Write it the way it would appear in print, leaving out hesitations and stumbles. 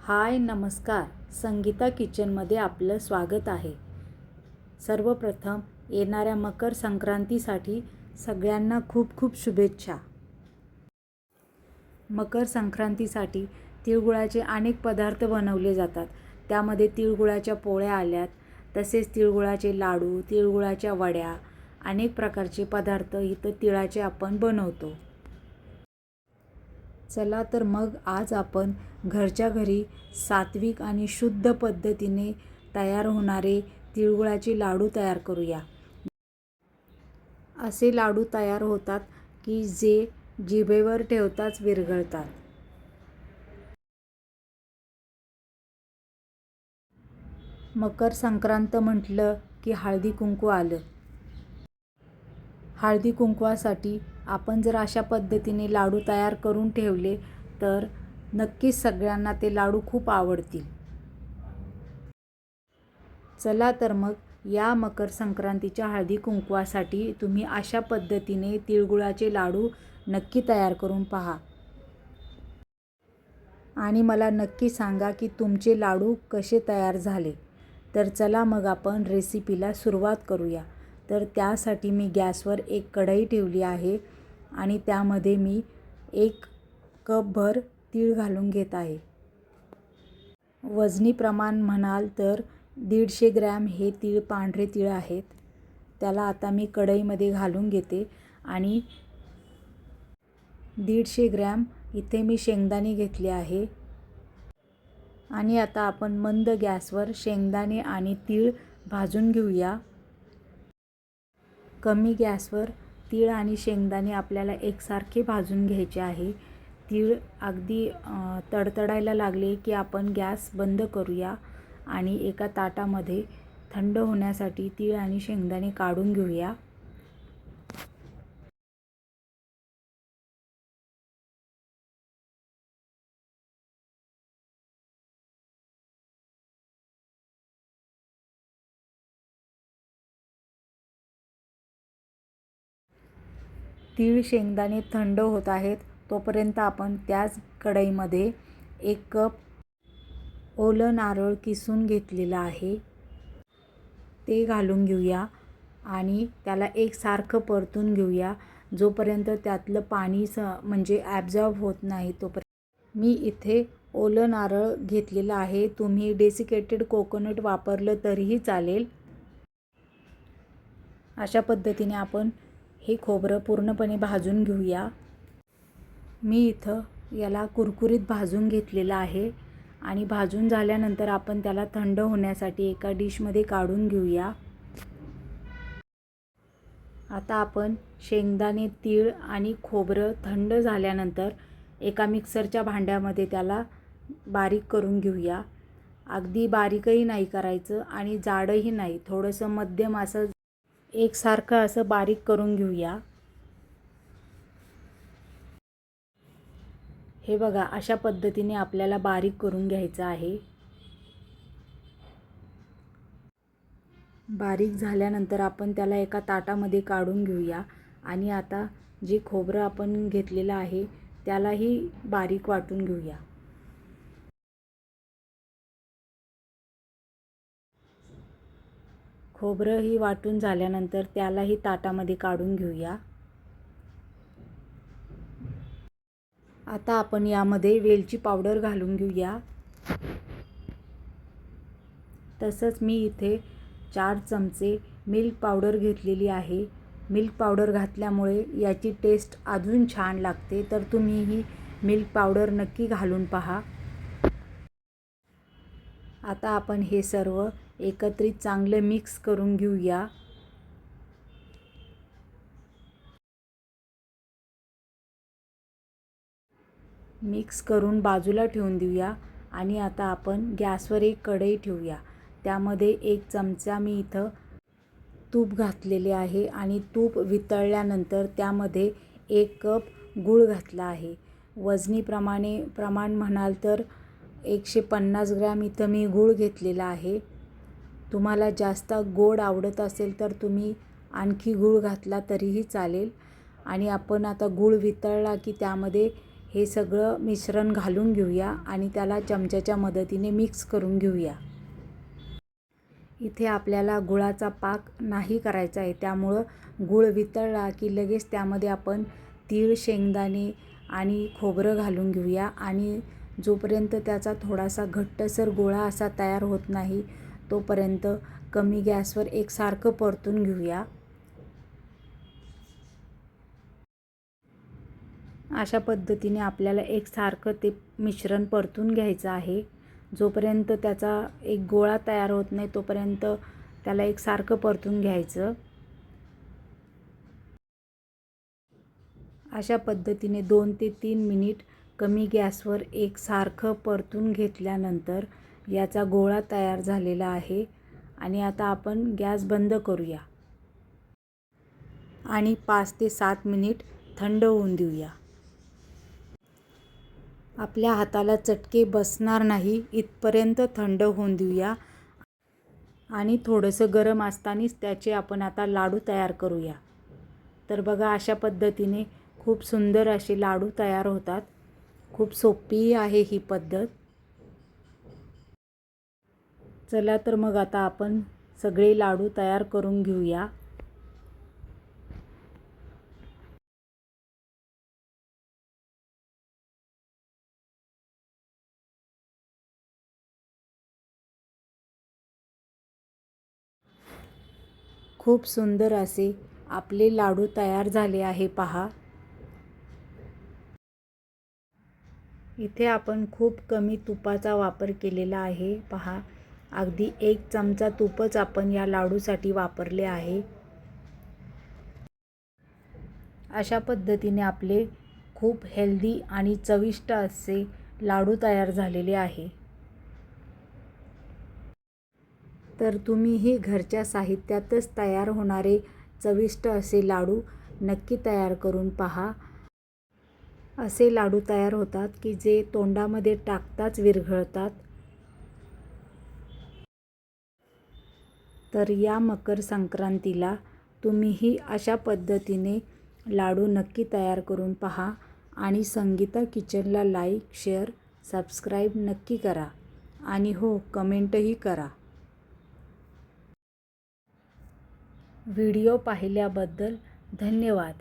हाय नमस्कार. संगीता किचनमध्ये आपलं स्वागत आहे. सर्वप्रथम येणाऱ्या मकर संक्रांतीसाठी सगळ्यांना खूप खूप शुभेच्छा. मकर संक्रांतीसाठी तिळगुळाचे अनेक पदार्थ बनवले जातात. त्यामध्ये तिळगुळाच्या पोळ्या आल्यात, तसेच तिळगुळाचे लाडू, तिळगुळाच्या वड्या, अनेक प्रकारचे पदार्थ इथं तिळाचे आपण बनवतो. चला तर मग आज आपण घरच्या घरी सात्विक आणि शुद्ध पद्धतीने तयार होणारे तिळगुळाचे लाडू तयार करूया. असे लाडू तयार होतात की जे जिभेवर ठेवताच विरघळतात. मकर संक्रांत म्हटलं की हळदी कुंकू आलं. हळदी कुंकवासाठी आपण जर अशा पद्धतीने लाडू तयार करून ठेवले तर नक्कीच सगळ्यांना ते लाडू खूप आवडतील. चला तर मग या मकर संक्रांतीच्या हळदी कुंकवासाठी तुम्ही अशा पद्धतीने तिळगुळाचे लाडू नक्की तयार करून पहा आणि मला नक्की सांगा की तुमचे लाडू कसे तयार झाले. तर चला मग आपण रेसिपीला सुरुवात करूया. तर त्यासाठी मी गॅसवर एक कढई ठेवली आहे आणि त्यामध्ये मी 1 कपभर तीळ घालून घेत आहे. वजनी प्रमाण म्हणाल तर 150 ग्रॅम हे तीळ, पांढरे तीळ आहेत. त्याला आता मी कढईमध्ये घालून घेते आणि 150 ग्रॅम इथे मी शेंगदाणे घेतले आहे आणि आता आपण मंद गॅसवर शेंगदाणे आणि तीळ भाजून घेऊया. कमी गॅसवर तीळ आणि शेंगदाणे आपल्याला एकसारखे भाजून घ्यायचे आहे. तीळ अगदी तडतडायला लागले की आपण गॅस बंद करूया आणि एका ताटामध्ये थंड होण्यासाठी तीळ आणि शेंगदाणे काढून घेऊया. तीळ शेंगदाणे थंड होत आहेत तोपर्यंत आपण त्याच कढईमध्ये 1 कप ओलं नारळ किसून घेतलेलं आहे ते घालून घेऊया आणि त्याला एकसारखं परतून घेऊया जोपर्यंत त्यातलं पाणी म्हणजे ॲब्झॉर्ब होत नाही तोपर्यंत. मी इथे ओलं नारळ घेतलेलं आहे. तुम्ही डेसिकेटेड कोकोनट वापरलं तरीही चालेल. अशा पद्धतीने आपण हे खोबरं पूर्णपणे भाजून घेऊया. मी इथं याला कुरकुरीत भाजून घेतलेलं आहे आणि भाजून झाल्यानंतर आपण त्याला थंड होण्यासाठी एका डिशमध्ये काढून घेऊया. आता आपण शेंगदाणे, तीळ आणि खोबरं थंड झाल्यानंतर एका मिक्सरच्या भांड्यामध्ये त्याला बारीक करून घेऊया. अगदी बारीकही नाही करायचं आणि जाडही नाही, थोडंसं मध्यम असं एकसारखं असं बारीक करून घेऊया. हे बघा, अशा पद्धतीने आपल्याला बारीक करून घ्यायचं आहे. बारीक झाल्यानंतर आपण त्याला एका ताटामध्ये काढून घेऊया आणि आता जे खोबरं आपण घेतलेलं आहे त्यालाही बारीक वाटून घेऊया. खोबरंही वाटून झाल्यानंतर त्यालाही ताटामध्ये काढून घेऊया. आता आपण यामध्ये वेलची पावडर घालून घेऊया. तसंच मी इथे 4 चमचे मिल्क पावडर घेतलेली आहे. मिल्क पावडर घातल्यामुळे याची टेस्ट अजून छान लागते, तर तुम्ही ही मिल्क पावडर नक्की घालून पहा. आता आपण हे सर्व एकत्रित चांगलं मिक्स करून घेऊया. मिक्स करून बाजूला ठेवून देऊया आणि आता आपण गॅसवर एक कढई ठेवूया. त्यामध्ये 1 चमचा मी इथं तूप घातलेले आहे आणि तूप वितळल्यानंतर त्यामध्ये 1 कप गूळ घातला आहे. वजनी प्रमाण म्हणाल तर 150 ग्रॅम इथं मी गूळ घेतलेला आहे. तुम्हाला जास्त गोड आवडत असेल तर तुम्ही आणखी गूळ घातला तरीही चालेल. आणि आपण आता गूळ वितळला की त्यामध्ये हे सगळं मिश्रण घालून घेऊया आणि त्याला चमच्याच्या मदतीने मिक्स करून घेऊया. इथे आपल्याला गुळाचा पाक नाही करायचा आहे, त्यामुळं गूळ वितळला की लगेच त्यामध्ये आपण तीळ, शेंगदाणे आणि खोबरं घालून घेऊया आणि जोपर्यंत त्याचा थोडासा घट्टसर गोळा असा तयार होत नाही तोपर्यंत कमी गॅसवर एकसारखं परतून घेऊया. अशा पद्धतीने आपल्याला एकसारखं ते मिश्रण परतून घ्यायचं आहे. जोपर्यंत त्याचा एक गोळा तयार होत नाही तोपर्यंत त्याला एकसारखं परतून घ्यायचं. अशा पद्धतीने 2 ते 3 मिनिट कमी गॅसवर एकसारखं परतून घेतल्यानंतर याचा गोळा तयार झालेला आहे आणि आता आपण गॅस बंद करूया आणि 5 ते 7 मिनिट थंड होऊन देऊया. आपल्या हाताला चटके बसणार नाही इथपर्यंत थंड होऊन देऊया आणि थोडंसं गरम असतानाच त्याचे आपण आता लाडू तयार करूया. तर बघा, अशा पद्धतीने खूप सुंदर असे लाडू तयार होतात. खूप सोपी आहे ही पद्धत. चला तर मग आता आपण सगळे लाडू तयार करून घेऊया. खूप सुंदर असे आपले लाडू तयार झाले आहे पहा. इथे आपण खूप कमी तुपाचा वापर केलेला आहे पहा. अगदी 1 चमचा तूपच आपण या लाडूसाठी वापरले आहे. अशा पद्धतीने आपले खूप हेल्दी आणि चविष्ट असे लाडू तयार झालेले आहे. तर तुम्हीही घरच्या साहित्यातच तयार होणारे चविष्ट असे लाडू नक्की तयार करून पहा. असे लाडू तयार होतात की जे तोंडामध्ये टाकताच विरघळतात. तर या मकर संक्रांतीला तुम्हीही अशा पद्धतीने लाडू नक्की तयार करून पहा आणि संगीता किचनला लाईक, शेअर, सबस्क्राईब नक्की करा आणि हो, कमेंटही करा. व्हिडिओ पाहिल्याबद्दल धन्यवाद.